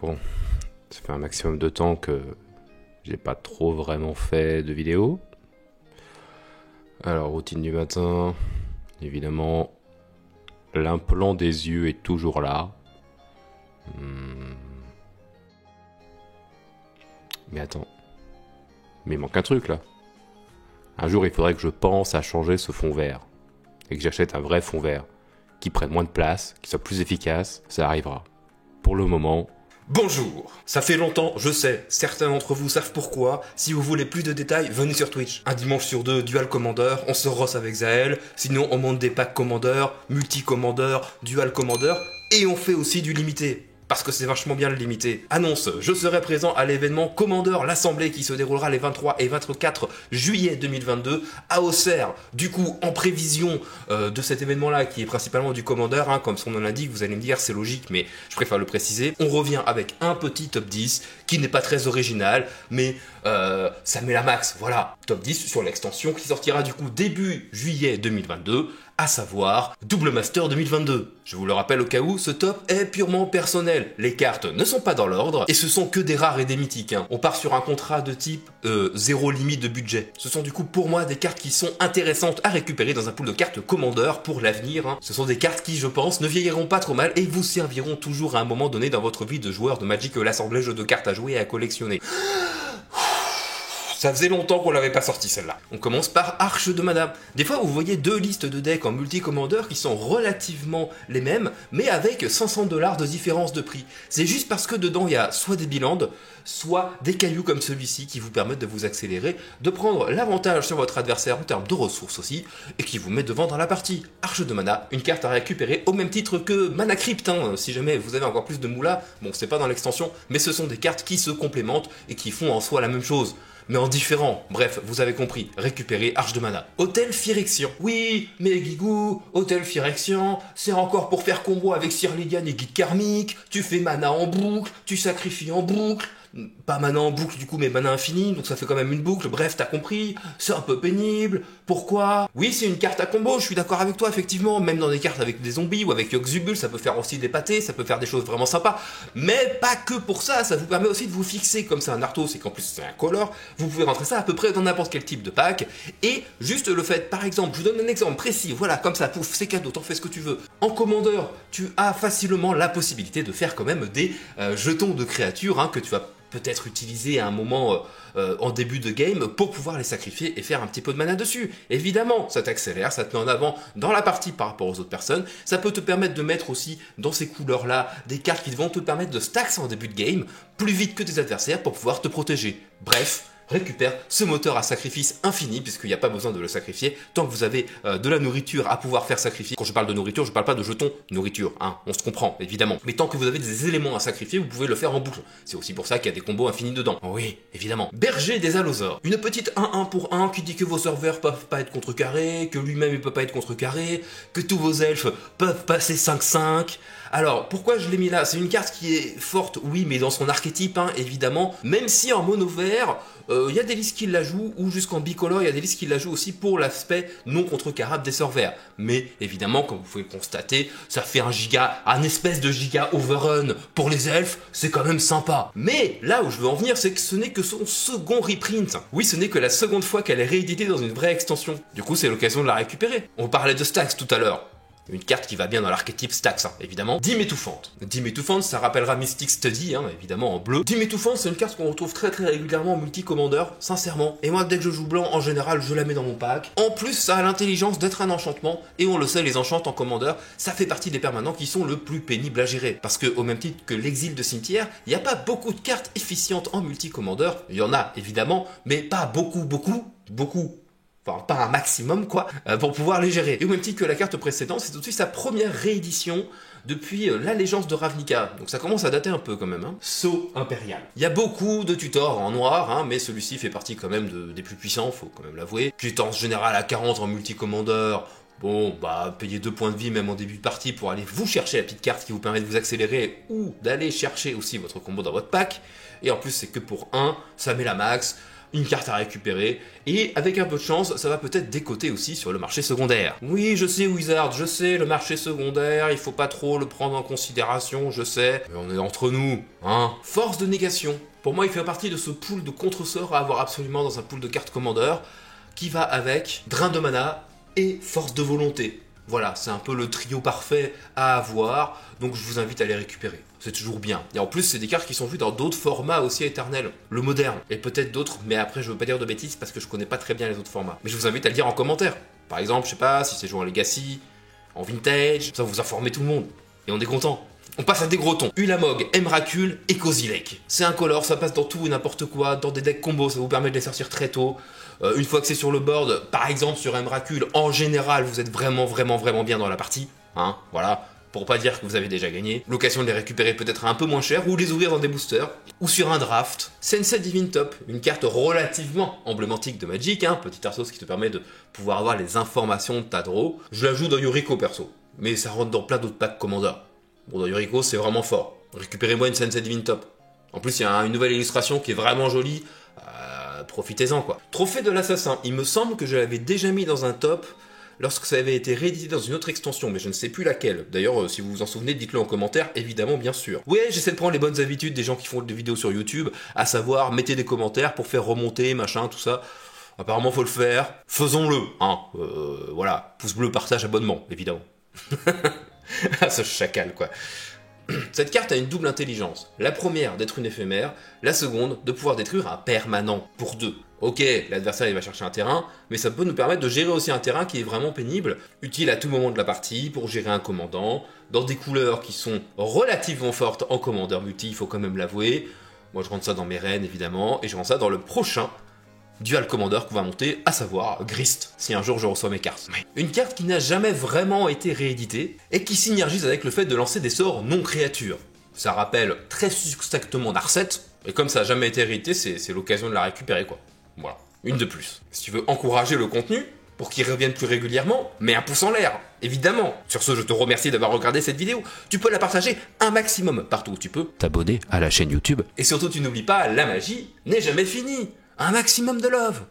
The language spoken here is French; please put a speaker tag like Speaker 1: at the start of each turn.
Speaker 1: Bon, ça fait un maximum de temps que j'ai pas trop vraiment fait de vidéos. Alors, routine du matin, évidemment, l'implant des yeux est toujours là. Mais attends, mais il manque un truc là. Un jour, il faudrait que je pense à changer ce fond vert. Et que j'achète un vrai fond vert. Qui prenne moins de place, qui soit plus efficace, ça arrivera. Pour le moment...
Speaker 2: Bonjour. Ça fait longtemps, je sais, certains d'entre vous savent pourquoi. Si vous voulez plus de détails, venez sur Twitch. Un dimanche sur deux, Dual Commander, on se rosse avec Zael. Sinon, on monte des packs Commander, multi-Commander, Dual Commander. Et on fait aussi du limité. Parce que c'est vachement bien le limité. Annonce, je serai présent à l'événement Commander l'Assemblée qui se déroulera les 23 et 24 juillet 2022 à Auxerre. Du coup, en prévision de cet événement-là, qui est principalement du Commander, comme son nom l'indique, vous allez me dire c'est logique, mais je préfère le préciser, on revient avec un petit top 10 qui n'est pas très original, mais ça met la max. Voilà, top 10 sur l'extension qui sortira du coup début juillet 2022. À savoir Double Master 2022. Je vous le rappelle au cas où, ce top est purement personnel. Les cartes ne sont pas dans l'ordre, et ce sont que des rares et des mythiques. On part sur un contrat de type zéro limite de budget. Ce sont du coup pour moi des cartes qui sont intéressantes à récupérer dans un pool de cartes Commander pour l'avenir. Ce sont des cartes qui, je pense, ne vieilliront pas trop mal et vous serviront toujours à un moment donné dans votre vie de joueur de Magic l'assemblage de cartes à jouer et à collectionner. Ça faisait longtemps qu'on l'avait pas sorti celle-là. On commence par Arche de Mana. Des fois vous voyez deux listes de decks en multi-commander qui sont relativement les mêmes, mais avec 500 $ de différence de prix. C'est juste parce que dedans il y a soit des bilans, soit des cailloux comme celui-ci qui vous permettent de vous accélérer, de prendre l'avantage sur votre adversaire en termes de ressources aussi, et qui vous met devant dans la partie. Arche de Mana, une carte à récupérer au même titre que Mana Crypt, si jamais vous avez encore plus de moula. Bon, c'est pas dans l'extension, mais ce sont des cartes qui se complémentent et qui font en soi la même chose. Mais en différent. Bref, vous avez compris. Récupérer Arche de Mana. Hôtel Phyrexian. Oui, mais Guigou, Hôtel Phyrexian, c'est encore pour faire combo avec Sirligan et Guide Karmique. Tu fais mana en boucle, tu sacrifies en boucle. Pas mana en boucle du coup, mais mana infini, donc ça fait quand même une boucle. Bref, t'as compris. C'est un peu pénible. Pourquoi? Oui, c'est une carte à combo, je suis d'accord avec toi, effectivement. Même dans des cartes avec des zombies ou avec Yogg-Zubul, ça peut faire aussi des pâtés, ça peut faire des choses vraiment sympas. Mais pas que pour ça, ça vous permet aussi de vous fixer. Comme c'est un Arthos et qu'en plus c'est un color, vous pouvez rentrer ça à peu près dans n'importe quel type de pack. Et juste le fait, par exemple, je vous donne un exemple précis, voilà, comme ça, pouf, c'est cadeau, t'en fais ce que tu veux. En commandeur, tu as facilement la possibilité de faire quand même des jetons de créatures que tu vas peut-être utiliser à un moment en début de game pour pouvoir les sacrifier et faire un petit peu de mana dessus. Évidemment, ça t'accélère, ça te met en avant dans la partie par rapport aux autres personnes. Ça peut te permettre de mettre aussi dans ces couleurs-là des cartes qui vont te permettre de stack en début de game plus vite que tes adversaires pour pouvoir te protéger. Bref, récupère ce moteur à sacrifice infini, puisqu'il n'y a pas besoin de le sacrifier, tant que vous avez de la nourriture à pouvoir faire sacrifier. Quand je parle de nourriture, je parle pas de jetons nourriture, on se comprend, évidemment. Mais tant que vous avez des éléments à sacrifier, vous pouvez le faire en boucle. C'est aussi pour ça qu'il y a des combos infinis dedans. Oui, évidemment. Berger des Allosaures. Une petite 1-1 pour 1 qui dit que vos serveurs peuvent pas être contrecarrés, que lui-même il peut pas être contrecarré, que tous vos elfes peuvent passer 5-5. Alors, pourquoi je l'ai mis là? C'est une carte qui est forte, oui, mais dans son archétype, évidemment. Même si en mono vert, il y a des listes qui la jouent, ou jusqu'en bicolore, il y a des listes qui la jouent aussi pour l'aspect non contrecarrable des sorts verts. Mais évidemment, comme vous pouvez le constater, ça fait un espèce de giga overrun pour les elfes, c'est quand même sympa. Mais là où je veux en venir, c'est que ce n'est que son second reprint. Oui, ce n'est que la seconde fois qu'elle est rééditée dans une vraie extension. Du coup, c'est l'occasion de la récupérer. On parlait de Stax tout à l'heure. Une carte qui va bien dans l'archétype Stax, évidemment. Dîme étouffante. Dîme étouffante, ça rappellera Mystic Study, évidemment, en bleu. Dîme étouffante, c'est une carte qu'on retrouve très régulièrement en multi-commandeur, sincèrement. Et moi, dès que je joue blanc, en général, je la mets dans mon pack. En plus, ça a l'intelligence d'être un enchantement, et on le sait, les enchants en commandeur, ça fait partie des permanents qui sont le plus pénibles à gérer. Parce que, au même titre que l'exil de cimetière, il n'y a pas beaucoup de cartes efficientes en multi-commandeur. Il y en a, évidemment, mais pas beaucoup. Enfin, pas un maximum, pour pouvoir les gérer. Et au même titre que la carte précédente, c'est tout de suite sa première réédition depuis l'allégeance de Ravnica. Donc ça commence à dater un peu quand même. Sceau impérial. Il y a beaucoup de tutors en noir, mais celui-ci fait partie quand même des plus puissants, faut quand même l'avouer. Qui est en général à 40 en multi-commandeur. Bon, payez 2 points de vie même en début de partie pour aller vous chercher la petite carte qui vous permet de vous accélérer ou d'aller chercher aussi votre combo dans votre pack. Et en plus, c'est que pour 1, ça met la max. une carte à récupérer, et avec un peu de chance, ça va peut-être décoter aussi sur le marché secondaire. Oui, je sais Wizard, je sais, le marché secondaire, il faut pas trop le prendre en considération, je sais, mais on est entre nous, hein. Force de négation. Pour moi, il fait partie de ce pool de contre-sorts à avoir absolument dans un pool de cartes commandeur, qui va avec drain de mana et force de volonté. Voilà, c'est un peu le trio parfait à avoir, donc je vous invite à les récupérer. C'est toujours bien. Et en plus, c'est des cartes qui sont vues dans d'autres formats aussi éternels. Le moderne, et peut-être d'autres, mais après, je veux pas dire de bêtises parce que je connais pas très bien les autres formats. Mais je vous invite à le dire en commentaire. Par exemple, je sais pas, si c'est joué en Legacy, en Vintage, ça vous informer tout le monde. Et on est content. On passe à des gros tons. Ulamog, Emrakul et Kozilek. C'est incolore, ça passe dans tout et n'importe quoi, dans des decks combos, ça vous permet de les sortir très tôt. Une fois que c'est sur le board, par exemple sur Emrakul, en général, vous êtes vraiment bien dans la partie. Hein, voilà. Pour pas dire que vous avez déjà gagné. L'occasion de les récupérer peut-être un peu moins cher, ou les ouvrir dans des boosters, ou sur un draft. Sensei Divine Top, une carte relativement emblématique de Magic, hein, petit arceau qui te permet de pouvoir avoir les informations de ta draw. Je la joue dans Yuriko perso, mais ça rentre dans plein d'autres packs Commander. Bon, dans Yuriko, c'est vraiment fort. Récupérez-moi une Sensei Divine Top. En plus, il y a une nouvelle illustration qui est vraiment jolie. Profitez-en, quoi. Trophée de l'assassin. Il me semble que je l'avais déjà mis dans un top lorsque ça avait été réédité dans une autre extension, mais je ne sais plus laquelle. D'ailleurs, si vous vous en souvenez, dites-le en commentaire, évidemment, bien sûr. Ouais, j'essaie de prendre les bonnes habitudes des gens qui font des vidéos sur YouTube, à savoir, mettez des commentaires pour faire remonter, machin, tout ça. Apparemment, faut le faire. Faisons-le, hein. Voilà. Pouce bleu, partage, abonnement, évidemment. Ah, ce chacal, quoi. Cette carte a une double intelligence. La première, d'être une éphémère. La seconde, de pouvoir détruire un permanent, pour 2. Ok, l'adversaire il va chercher un terrain, mais ça peut nous permettre de gérer aussi un terrain qui est vraiment pénible, utile à tout moment de la partie, pour gérer un commandant, dans des couleurs qui sont relativement fortes en commandeur multi, il faut quand même l'avouer. Moi je rentre ça dans mes reines évidemment, et je rentre ça dans le prochain dual commandeur qu'on va monter, à savoir Grist, si un jour je reçois mes cartes. Une carte qui n'a jamais vraiment été rééditée, et qui synergise avec le fait de lancer des sorts non créatures. Ça rappelle très succinctement Narset, et comme ça n'a jamais été réédité, c'est l'occasion de la récupérer quoi. Voilà, une de plus. Si tu veux encourager le contenu, pour qu'il revienne plus régulièrement, mets un pouce en l'air, évidemment. Sur ce, je te remercie d'avoir regardé cette vidéo. Tu peux la partager un maximum partout où tu peux.
Speaker 1: T'abonner à la chaîne YouTube.
Speaker 2: Et surtout, tu n'oublies pas, la magie n'est jamais finie. Un maximum de love.